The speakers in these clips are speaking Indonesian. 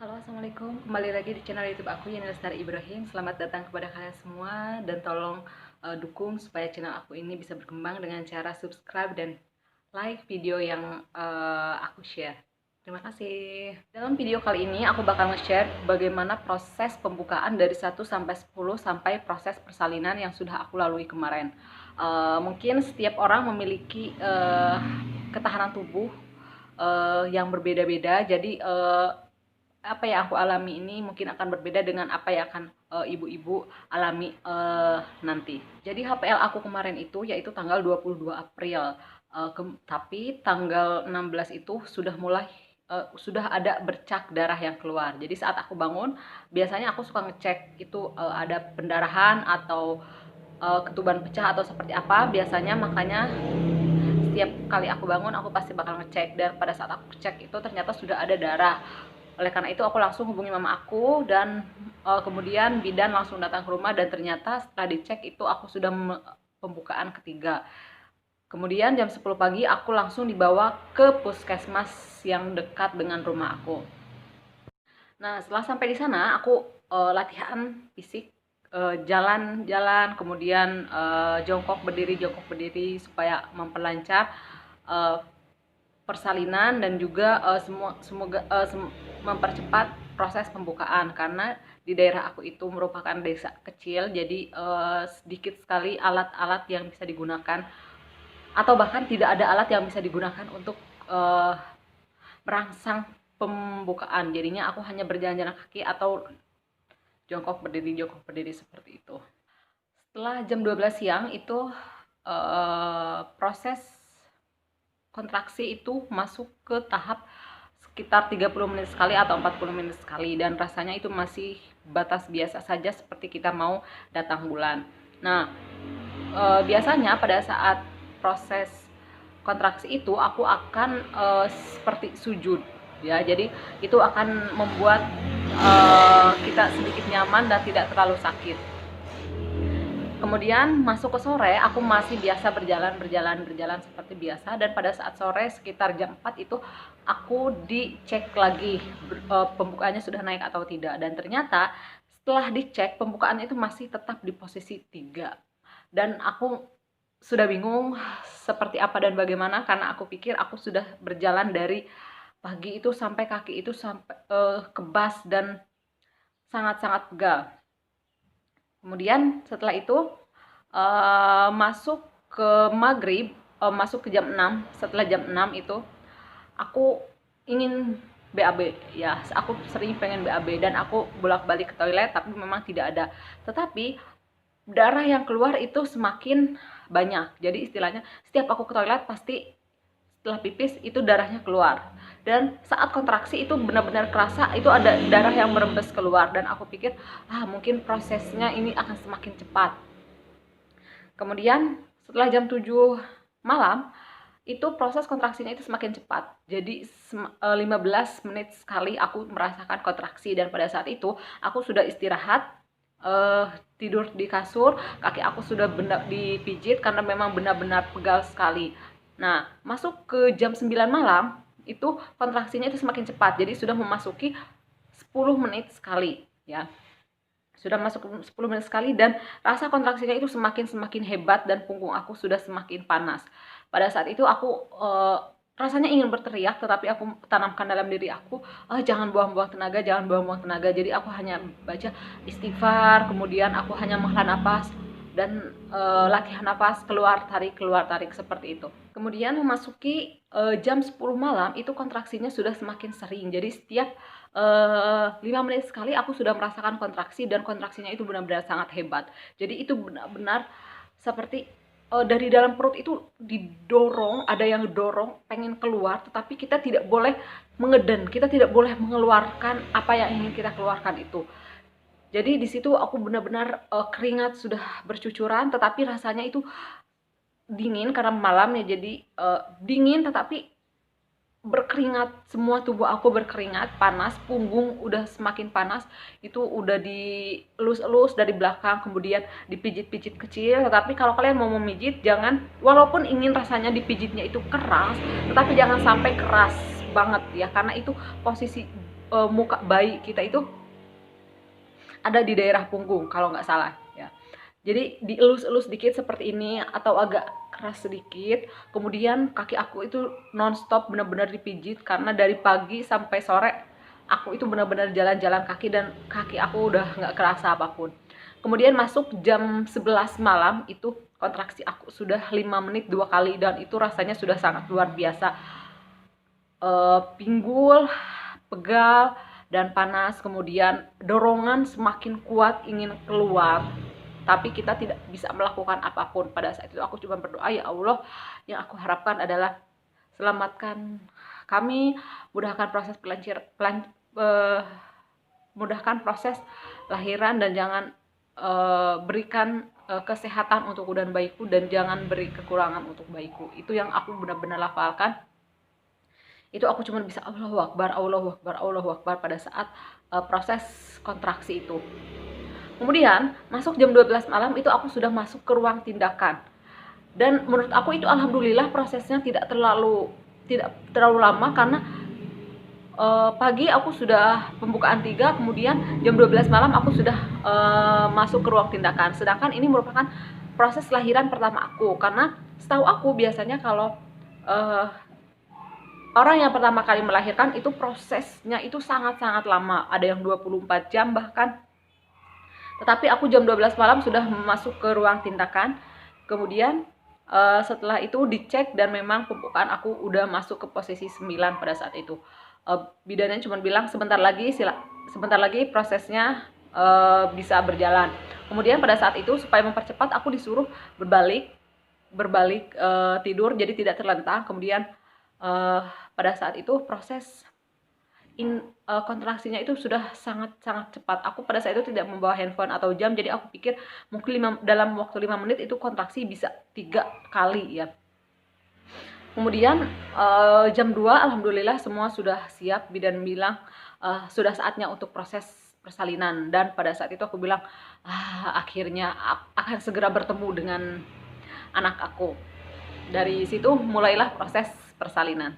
Halo, assalamualaikum. Kembali lagi di channel YouTube aku, Yani Lestari Ibrahim. Selamat datang kepada kalian semua dan tolong dukung supaya channel aku ini bisa berkembang dengan cara subscribe dan like video yang aku share. Terima kasih. Dalam video kali ini aku bakal nge-share bagaimana proses pembukaan dari 1 sampai 10 sampai proses persalinan yang sudah aku lalui kemarin. Mungkin setiap orang memiliki ketahanan tubuh yang berbeda-beda. Jadi apa yang aku alami ini mungkin akan berbeda dengan apa yang akan ibu-ibu alami nanti. Jadi HPL aku kemarin itu yaitu tanggal 22 April. Tapi tanggal 16 itu sudah ada bercak darah yang keluar. Jadi saat aku bangun, biasanya aku suka ngecek itu ada pendarahan atau ketuban pecah atau seperti apa biasanya. Makanya setiap kali aku bangun aku pasti bakal ngecek, dan pada saat aku cek itu ternyata sudah ada darah. Oleh karena itu aku langsung hubungi mama aku, dan kemudian bidan langsung datang ke rumah, dan ternyata setelah dicek itu aku sudah pembukaan ketiga. Kemudian jam 10 pagi aku langsung dibawa ke puskesmas yang dekat dengan rumah aku. Nah, setelah sampai di sana aku latihan fisik, jalan-jalan, kemudian jongkok berdiri supaya memperlancar persalinan, dan juga mempercepat proses pembukaan, karena di daerah aku itu merupakan desa kecil. Jadi sedikit sekali alat-alat yang bisa digunakan, atau bahkan tidak ada alat yang bisa digunakan untuk merangsang pembukaan. Jadinya aku hanya berjalan-jalan kaki atau jongkok berdiri seperti itu. Setelah jam 12 siang itu proses kontraksi itu masuk ke tahap sekitar 30 menit sekali atau 40 menit sekali, dan rasanya itu masih batas biasa saja seperti kita mau datang bulan. Nah, biasanya pada saat proses kontraksi itu aku akan seperti sujud ya. Jadi itu akan membuat kita sedikit nyaman dan tidak terlalu sakit. Kemudian masuk ke sore, aku masih biasa berjalan seperti biasa, dan pada saat sore sekitar jam 4 itu aku dicek lagi pembukaannya sudah naik atau tidak, dan ternyata setelah dicek pembukaan itu masih tetap di posisi 3. Dan aku sudah bingung seperti apa dan bagaimana, karena aku pikir aku sudah berjalan dari pagi itu sampai kaki itu sampai kebas dan sangat-sangat pegal. Kemudian setelah itu masuk ke maghrib, masuk ke jam 6. Setelah jam 6 itu aku ingin BAB ya. Aku sering pengen BAB, dan aku bolak-balik ke toilet tapi memang tidak ada. Tetapi darah yang keluar itu semakin banyak. Jadi istilahnya setiap aku ke toilet pasti setelah pipis itu darahnya keluar, dan saat kontraksi itu benar-benar kerasa itu ada darah yang merembes keluar, dan aku pikir mungkin prosesnya ini akan semakin cepat. Kemudian setelah jam 7 malam itu proses kontraksinya itu semakin cepat. Jadi 15 menit sekali aku merasakan kontraksi, dan pada saat itu aku sudah istirahat, tidur di kasur, kaki aku sudah dipijit karena memang benar-benar pegal sekali. Nah, masuk ke jam 9 malam itu kontraksinya itu semakin cepat. Jadi sudah memasuki 10 menit sekali ya. Sudah masuk 10 menit sekali, dan rasa kontraksinya itu semakin hebat, dan punggung aku sudah semakin panas. Pada saat itu aku rasanya ingin berteriak, tetapi aku tanamkan dalam diri aku, jangan buang-buang tenaga, jangan buang-buang tenaga. Jadi aku hanya baca istighfar, kemudian aku hanya menghela nafas dan latihan nafas, keluar tarik seperti itu. Kemudian memasuki jam 10 malam itu kontraksinya sudah semakin sering. Jadi setiap 5 menit sekali aku sudah merasakan kontraksi, dan kontraksinya itu benar-benar sangat hebat. Jadi itu benar-benar seperti dari dalam perut itu didorong, ada yang dorong pengen keluar, tetapi kita tidak boleh mengeden, kita tidak boleh mengeluarkan apa yang ingin kita keluarkan itu. Jadi di situ aku benar-benar keringat sudah bercucuran, tetapi rasanya itu dingin karena malam ya. Jadi dingin tetapi berkeringat, semua tubuh aku berkeringat, panas, punggung udah semakin panas, itu udah dielus-elus dari belakang, kemudian dipijit-pijit kecil. Tetapi kalau kalian mau memijit, jangan, walaupun ingin rasanya dipijitnya itu keras, tetapi jangan sampai keras banget ya, karena itu posisi muka bayi kita itu ada di daerah punggung kalau nggak salah ya. Jadi dielus-elus dikit seperti ini atau agak keras sedikit. Kemudian kaki aku itu nonstop benar-benar dipijit karena dari pagi sampai sore aku itu benar-benar jalan-jalan kaki dan kaki aku udah nggak kerasa apapun. Kemudian masuk jam 11 malam itu kontraksi aku sudah 5 menit 2 kali dan itu rasanya sudah sangat luar biasa. Pinggul, pegal, dan panas, kemudian dorongan semakin kuat ingin keluar, tapi kita tidak bisa melakukan apapun. Pada saat itu aku cuma berdoa, ya Allah, yang aku harapkan adalah selamatkan kami, mudahkan proses mudahkan proses lahiran dan jangan berikan kesehatan untuk dan bayiku dan jangan beri kekurangan untuk bayiku. Itu yang aku benar-benar lafalkan. Itu aku cuma bisa Allahu Akbar, Allahu Akbar, Allahu Akbar pada saat proses kontraksi itu. Kemudian masuk jam 12 malam itu aku sudah masuk ke ruang tindakan. Dan menurut aku itu alhamdulillah prosesnya tidak terlalu lama karena pagi aku sudah pembukaan 3, kemudian jam 12 malam aku sudah masuk ke ruang tindakan. Sedangkan ini merupakan proses lahiran pertama aku, karena setahu aku biasanya kalau orang yang pertama kali melahirkan itu prosesnya itu sangat-sangat lama, ada yang 24 jam bahkan. Tetapi aku jam 12 malam sudah masuk ke ruang tindakan. Kemudian setelah itu dicek dan memang pembukaan aku udah masuk ke posisi 9 pada saat itu. Bidannya cuma bilang sebentar lagi prosesnya bisa berjalan. Kemudian pada saat itu supaya mempercepat aku disuruh berbalik tidur jadi tidak terlentang. Kemudian pada saat itu proses kontraksinya itu sudah sangat cepat. Aku pada saat itu tidak membawa handphone atau jam, jadi aku pikir mungkin dalam waktu 5 menit itu kontraksi bisa 3 kali ya. Kemudian jam 2 alhamdulillah semua sudah siap. Bidan bilang sudah saatnya untuk proses persalinan, dan pada saat itu aku bilang akhirnya akan segera bertemu dengan anak aku. Dari situ mulailah proses persalinan.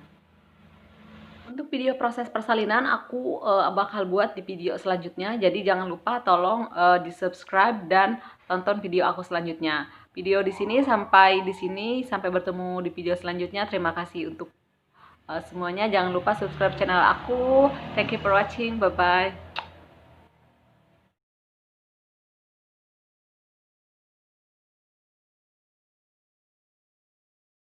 Untuk video proses persalinan aku bakal buat di video selanjutnya, jadi jangan lupa tolong di subscribe dan tonton video aku selanjutnya. Video di sini sampai bertemu di video selanjutnya. Terima kasih untuk semuanya. Jangan lupa subscribe channel aku. Thank you for watching. Bye bye.